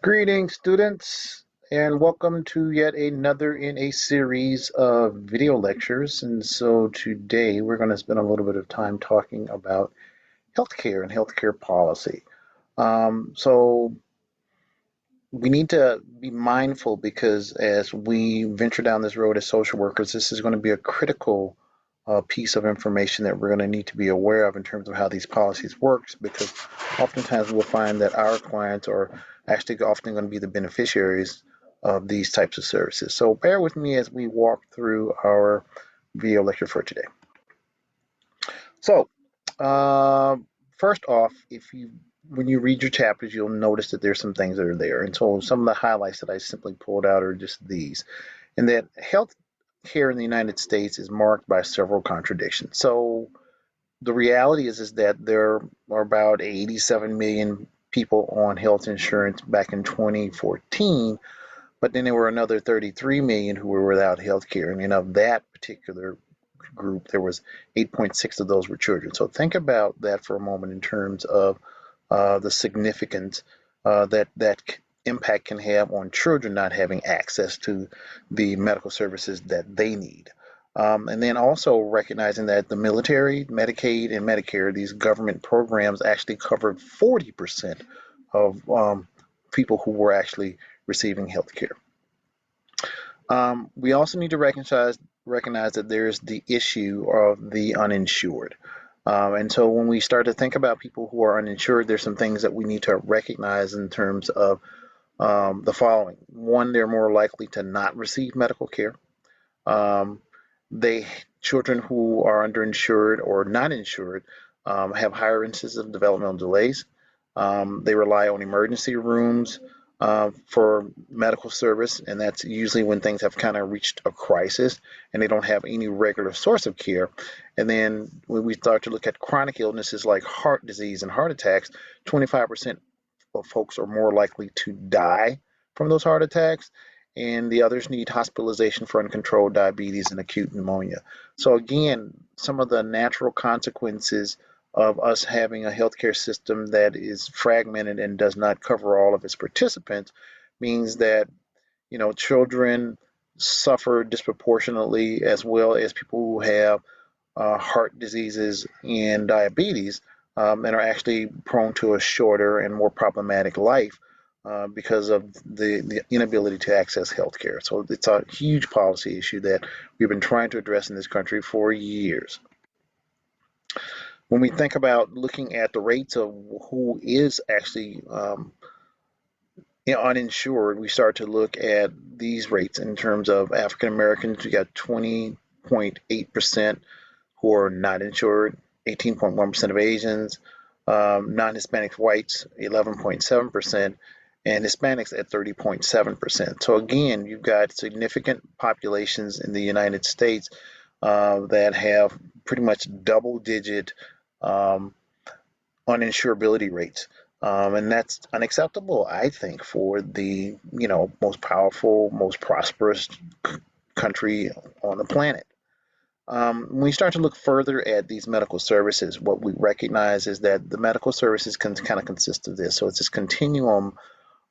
Greetings, students, and welcome to yet another in a series of video lectures. And so today we're going to spend a little bit of time talking about healthcare and healthcare policy. So we need to be mindful because as we venture down this road as social workers, this is going to be a critical piece of information that we're going to need to be aware of in terms of how these policies work, because oftentimes we'll find that our clients are actually often going to be the beneficiaries of these types of services. So bear with me as we walk through our video lecture for today. So uh, first off, if you when you read your chapters, you'll notice that there's some things that are there. And so some of the highlights that I simply pulled out are just these. And that health care in the United States is marked by several contradictions. So the reality is that there are about 87 million people on health insurance back in 2014, but then there were another 33 million who were without health care. And of that particular group, there was 8.6 of those were children. So think about that for a moment in terms of the significance that impact can have on children not having access to the medical services that they need. And then also recognizing that the military, Medicaid, and Medicare, these government programs actually covered 40% of people who were actually receiving health care. We also need to recognize that there's the issue of the uninsured. And so when we start to think about people who are uninsured, there's some things that we need to recognize in terms of the following. One, they're more likely to not receive medical care. Um, they Children who are underinsured or not insured have higher instances of developmental delays. They rely on emergency rooms for medical service, and that's usually when things have kind of reached a crisis and they don't have any regular source of care. And then when we start to look at chronic illnesses like heart disease and heart attacks, 25% of folks are more likely to die from those heart attacks, and the others need hospitalization for uncontrolled diabetes and acute pneumonia. So, again, some of the natural consequences of us having a healthcare system that is fragmented and does not cover all of its participants means that children suffer disproportionately, as well as people who have heart diseases and diabetes, and are actually prone to a shorter and more problematic life because of the inability to access healthcare. So it's a huge policy issue that we've been trying to address in this country for years. When we think about looking at the rates of who is actually uninsured, we start to look at these rates in terms of African Americans. We got 20.8% who are not insured, 18.1% of Asians, non-Hispanic whites, 11.7%, and Hispanics at 30.7%. So again, you've got significant populations in the United States that have pretty much double-digit um, uninsurability rates. And that's unacceptable, I think, for the most powerful, most prosperous country on the planet. When we start to look further at these medical services, what we recognize is that the medical services can kind of consist of this. So it's this continuum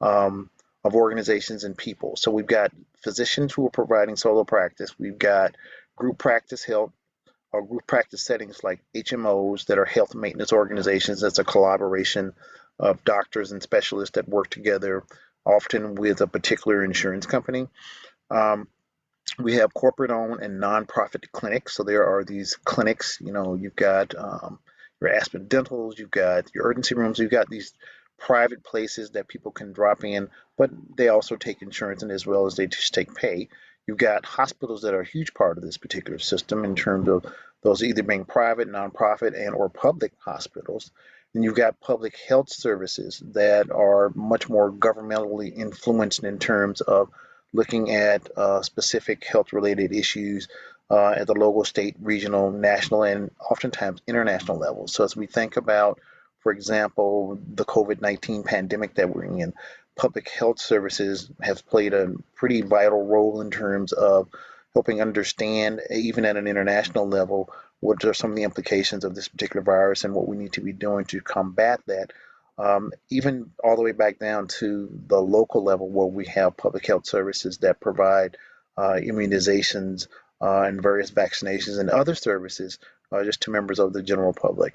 of organizations and people. So we've got physicians who are providing solo practice. We've got group practice health or group practice settings like HMOs that are health maintenance organizations. That's a collaboration of doctors and specialists that work together, often with a particular insurance company. Um, we have corporate owned and nonprofit clinics. So there are these clinics, you've got your Aspen Dentals, you've got your urgency rooms, you've got these private places that people can drop in, but they also take insurance and as well as they just take pay. You've got hospitals that are a huge part of this particular system in terms of those either being private, nonprofit, and or public hospitals. And you've got public health services that are much more governmentally influenced in terms of looking at specific health related issues at the local, state, regional, national, and oftentimes international levels. So as we think about, for example, the COVID-19 pandemic that we're in, public health services have played a pretty vital role in terms of helping understand, even at an international level, what are some of the implications of this particular virus and what we need to be doing to combat that. Even all the way back down to the local level where we have public health services that provide immunizations and various vaccinations and other services just to members of the general public.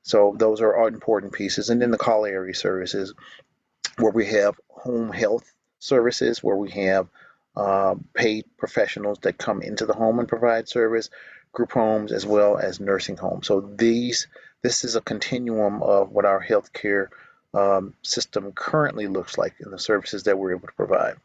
So those are all important pieces. And then the call area services where we have home health services, where we have paid professionals that come into the home and provide service, group homes, as well as nursing homes. So this is a continuum of what our healthcare system currently looks like and the services that we're able to provide.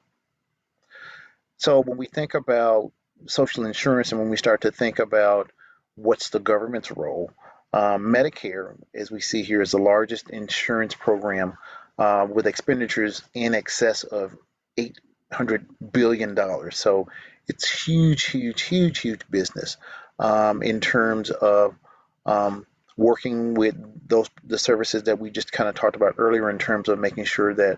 So when we think about social insurance and when we start to think about what's the government's role, Medicare, as we see here, is the largest insurance program with expenditures in excess of $800 billion. So it's huge, huge, huge, huge business in terms of working with the services that we just kind of talked about earlier in terms of making sure that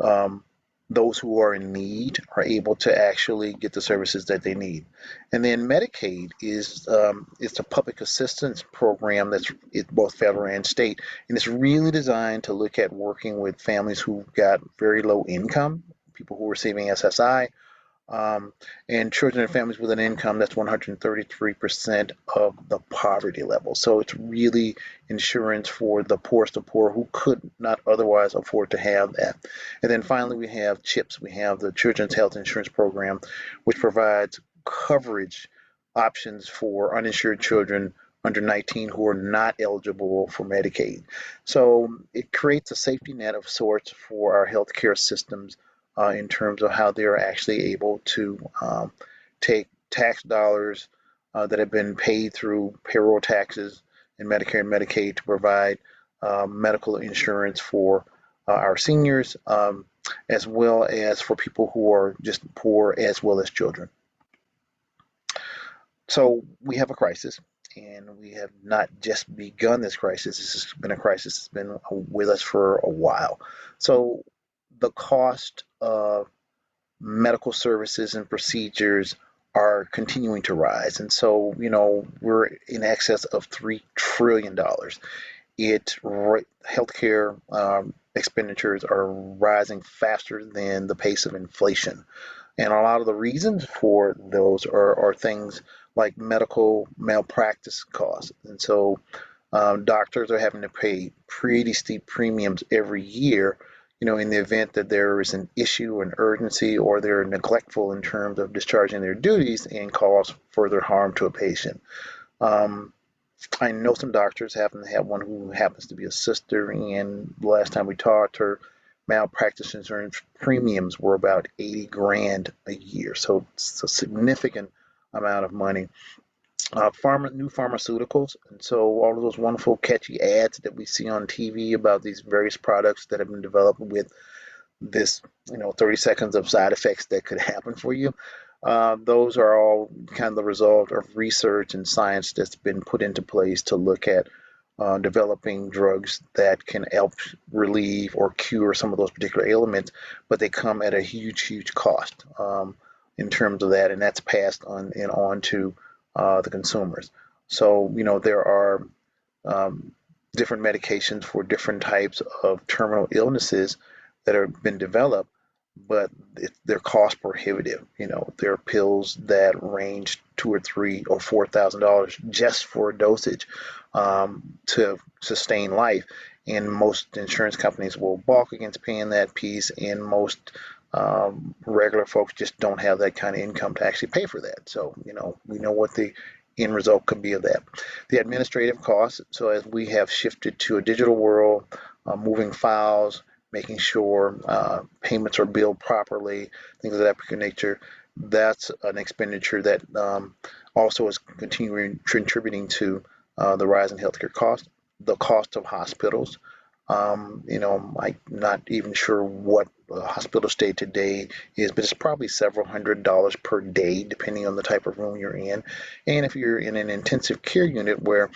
um, those who are in need are able to actually get the services that they need. And then Medicaid is it's a public assistance program that's both federal and state, and it's really designed to look at working with families who've got very low income, people who are receiving SSI, um, and children and families with an income that's 133% of the poverty level. So it's really insurance for the poorest of poor who could not otherwise afford to have that. And then finally, we have CHIPS. We have the Children's Health Insurance Program, which provides coverage options for uninsured children under 19 who are not eligible for Medicaid. So it creates a safety net of sorts for our healthcare systems in terms of how they're actually able to take tax dollars that have been paid through payroll taxes and Medicare and Medicaid to provide medical insurance for our seniors, as well as for people who are just poor, as well as children. So we have a crisis, and we have not just begun this crisis. This has been a crisis that's been with us for a while. So the cost of medical services and procedures are continuing to rise. And so, we're in excess of $3 trillion. Healthcare expenditures are rising faster than the pace of inflation. And a lot of the reasons for those are things like medical malpractice costs. And so doctors are having to pay pretty steep premiums every year, in the event that there is an issue, an urgency, or they're neglectful in terms of discharging their duties and cause further harm to a patient. Um, I know some doctors happen to have one who happens to be a sister, and the last time we talked, her malpractice insurance premiums were about 80 grand a year. So it's a significant amount of money. New pharmaceuticals, and so all of those wonderful catchy ads that we see on TV about these various products that have been developed with this, 30 seconds of side effects that could happen for you. Those are all kind of the result of research and science that's been put into place to look at developing drugs that can help relieve or cure some of those particular ailments, but they come at a huge, huge cost in terms of that, and that's passed on to the consumers. So, there are um, different medications for different types of terminal illnesses that have been developed, but they're cost prohibitive. There are pills that range $2 or $3 or $4,000 just for dosage to sustain life, and most insurance companies will balk against paying that piece, and most regular folks just don't have that kind of income to actually pay for that. So, we know what the end result could be of that. The administrative costs, so as we have shifted to a digital world, moving files, making sure payments are billed properly, things of that nature, that's an expenditure that also is continuing contributing to the rise in healthcare costs. The cost of hospitals, I'm not even sure what a hospital stay today is, but it's probably several $100s per day, depending on the type of room you're in. And if you're in an intensive care unit where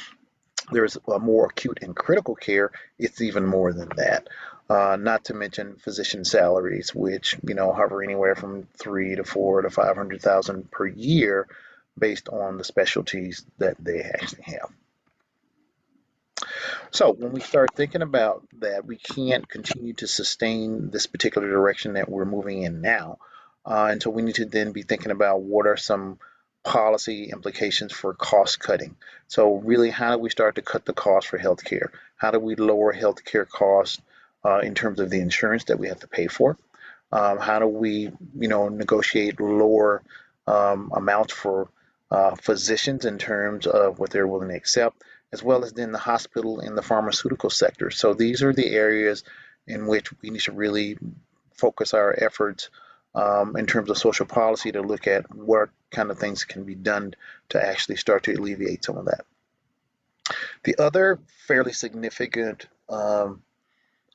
there's a more acute and critical care, it's even more than that. Not to mention physician salaries, which hover anywhere from 3 to 4 to 500,000 per year, based on the specialties that they actually have. So when we start thinking about that, we can't continue to sustain this particular direction that we're moving in now. And so we need to then be thinking about what are some policy implications for cost cutting. So really, how do we start to cut the cost for healthcare? How do we lower healthcare costs in terms of the insurance that we have to pay for? How do we, negotiate lower amounts for physicians in terms of what they're willing to accept, as well as then the hospital and the pharmaceutical sector. So these are the areas in which we need to really focus our efforts in terms of social policy to look at what kind of things can be done to actually start to alleviate some of that. The other fairly significant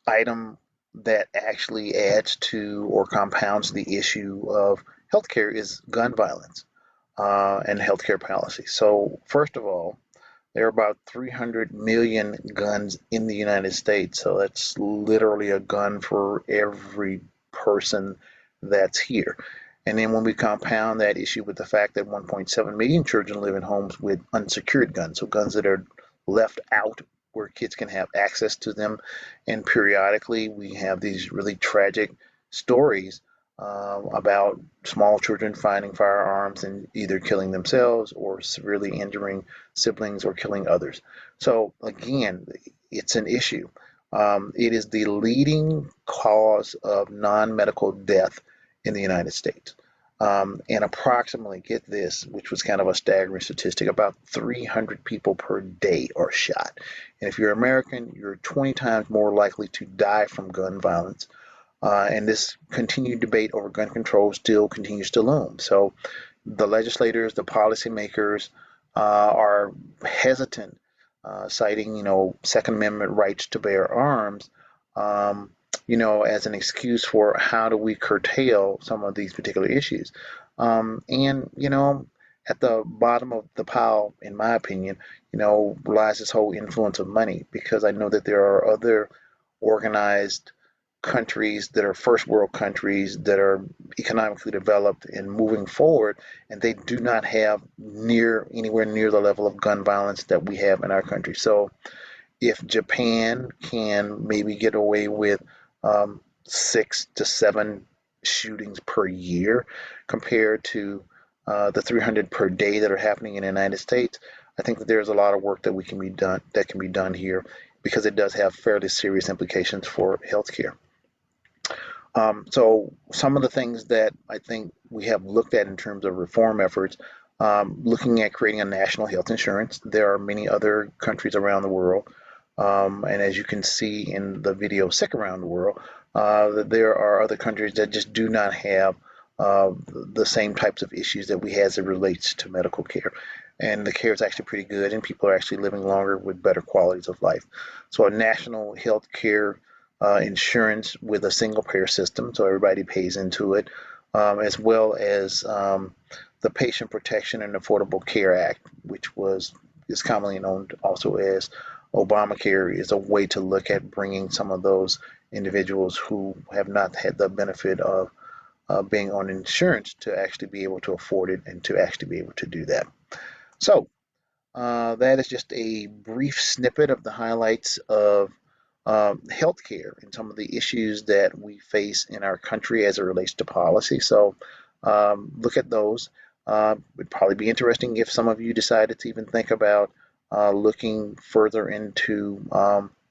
item that actually adds to or compounds the issue of healthcare is gun violence and healthcare policy. So, first of all, there are about 300 million guns in the United States. So that's literally a gun for every person that's here. And then when we compound that issue with the fact that 1.7 million children live in homes with unsecured guns, so guns that are left out where kids can have access to them, and periodically we have these really tragic stories about small children finding firearms and either killing themselves or severely injuring siblings or killing others. So again, it's an issue. It is the leading cause of non-medical death in the United States. And approximately, get this, which was kind of a staggering statistic, about 300 people per day are shot. And if you're American, you're 20 times more likely to die from gun violence. And this continued debate over gun control still continues to loom. So the legislators, the policymakers are hesitant, citing, Second Amendment rights to bear arms, um, as an excuse for how do we curtail some of these particular issues. And, at the bottom of the pile, in my opinion, lies this whole influence of money, because I know that there are other organized countries that are first world countries that are economically developed and moving forward, and they do not have anywhere near the level of gun violence that we have in our country. So if Japan can maybe get away with 6 to 7 shootings per year compared to the 300 per day that are happening in the United States, I think that there's a lot of work that can be done here, because it does have fairly serious implications for healthcare. So some of the things that I think we have looked at in terms of reform efforts, looking at creating a national health insurance. There are many other countries around the world, and as you can see in the video Sick Around the World, that there are other countries that just do not have the same types of issues that we have as it relates to medical care. And the care is actually pretty good, and people are actually living longer with better qualities of life. So a national health care insurance with a single payer system, so everybody pays into it, as well as the Patient Protection and Affordable Care Act, which is commonly known also as Obamacare, is a way to look at bringing some of those individuals who have not had the benefit of being on insurance to actually be able to afford it and to actually be able to do that. So that is just a brief snippet of the highlights of healthcare and some of the issues that we face in our country as it relates to policy. So look at those. It'd probably be interesting if some of you decided to even think about looking further into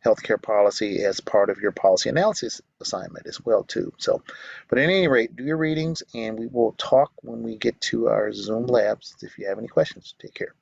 healthcare policy as part of your policy analysis assignment as well too. So, but at any rate, do your readings, and we will talk when we get to our Zoom labs. If you have any questions, take care.